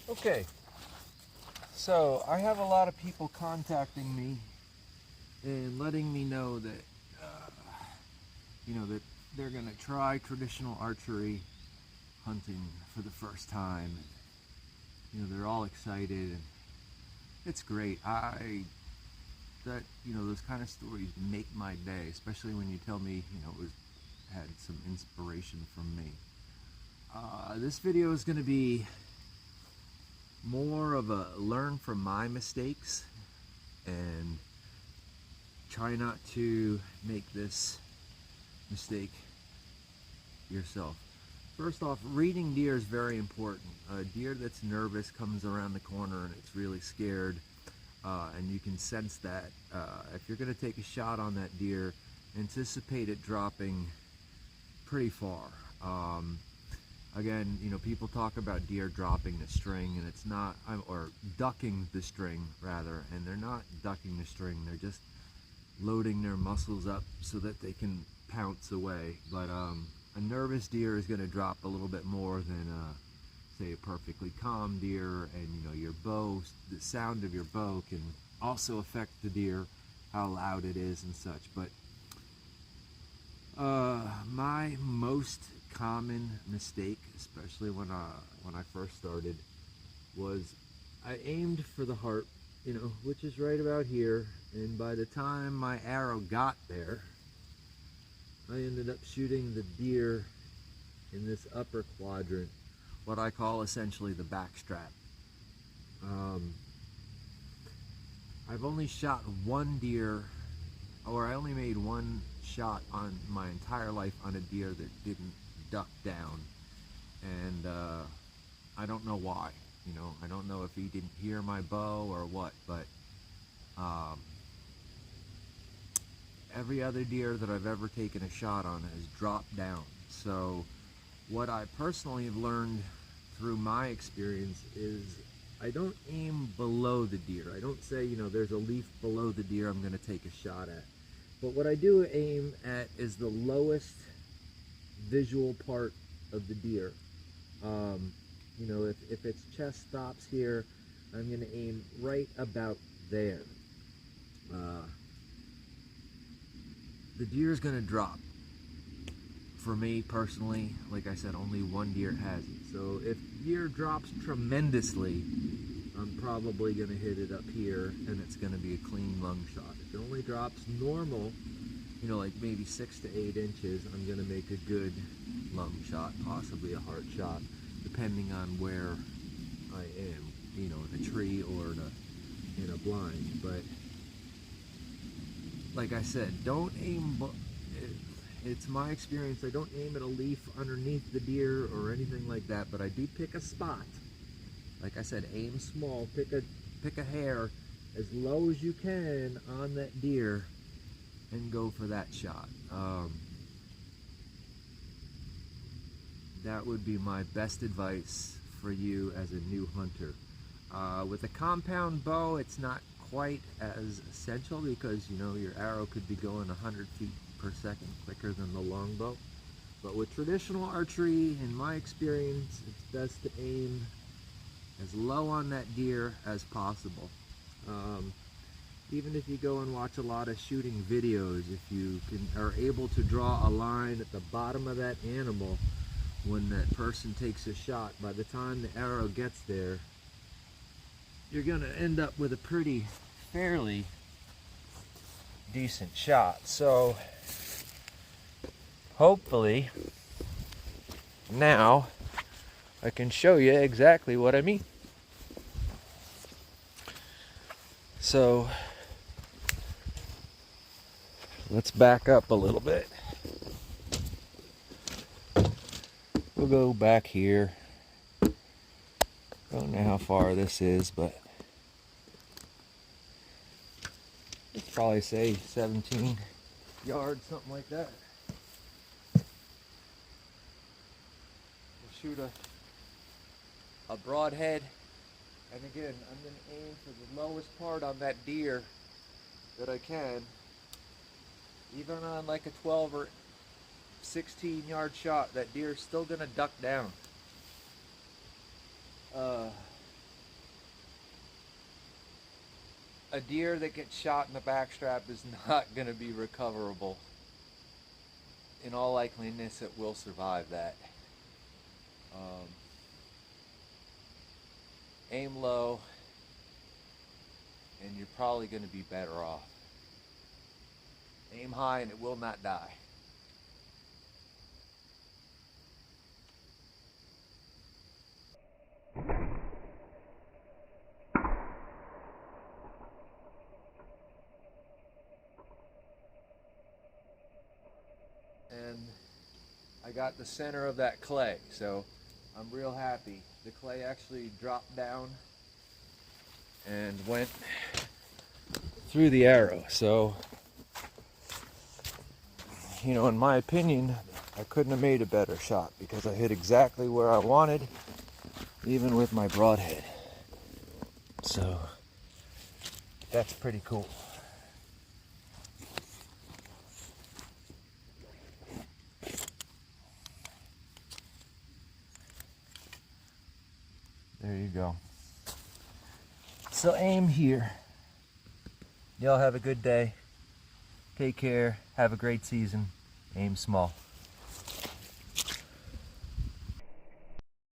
Okay, so I have a lot of people contacting me and letting me know that, uh, that they're gonna try traditional archery hunting for the first time. They're all excited, and it's great. Those kind of stories make my day, especially when you tell me, it had some inspiration from me. This video is going to be more of a learn from my mistakes and try not to make this mistake yourself. First off, reading deer is very important. A deer that's nervous comes around the corner and it's really scared, and you can sense that. If you're going to take a shot on that deer, anticipate it dropping pretty far. Again, people talk about deer dropping the string, and it's not, or ducking the string rather, and they're not ducking the string, they're just loading their muscles up so that they can pounce away. But a nervous deer is going to drop a little bit more than, say, a perfectly calm deer, and your bow, the sound of your bow can also affect the deer, how loud it is and such. But my most common mistake, especially when I first started, was I aimed for the heart, which is right about here, and by the time my arrow got there, I ended up shooting the deer in this upper quadrant, what I call essentially the backstrap. I've only shot one deer, or I only made one shot on my entire life on a deer that didn't duck down, and I don't know why. I don't know if he didn't hear my bow or what, but every other deer that I've ever taken a shot on has dropped down. So what I personally have learned through my experience is I don't aim below the deer. I don't say, there's a leaf below the deer I'm going to take a shot at. But what I do aim at is the lowest visual part of the deer. If its chest stops here, I'm going to aim right about there. The deer is going to drop. For me personally, like I said, only one deer has it. So if deer drops tremendously, I'm probably going to hit it up here, and it's going to be a clean lung shot. If it only drops normal, like maybe 6 to 8 inches, I'm going to make a good lung shot, possibly a heart shot, depending on where I am, in a tree or in a blind. But like I said, don't aim. It's my experience, I don't aim at a leaf underneath the deer or anything like that, but I do pick a spot. Like I said, aim small, pick a hair as low as you can on that deer and go for that shot. That would be my best advice for you as a new hunter. With a compound bow, it's not quite as essential because your arrow could be going 100 feet per second quicker than the longbow. But with traditional archery, in my experience, it's best to aim as low on that deer as possible. Even if you go and watch a lot of shooting videos, if you are able to draw a line at the bottom of that animal when that person takes a shot, by the time the arrow gets there, you're going to end up with a fairly decent shot. So hopefully now I can show you exactly what I mean. So let's back up a little bit. We'll go back here. Don't know how far this is, but let's probably say 17 yards, something like that. We'll shoot a broadhead, and again, I'm going to aim for the lowest part on that deer that I can. Even on like a 12 or 16 yard shot, that deer is still going to duck down. A deer that gets shot in the backstrap is not going to be recoverable. In all likeliness, it will survive that. Aim low, and you're probably going to be better off. Aim high, and it will not die. And I got the center of that clay, so I'm real happy. The clay actually dropped down and went through the arrow. So, you know, in my opinion, I couldn't have made a better shot because I hit exactly where I wanted, even with my broadhead. So, that's pretty cool. There you go. So aim here. Y'all have a good day. Take care. Have a great season. Aim small.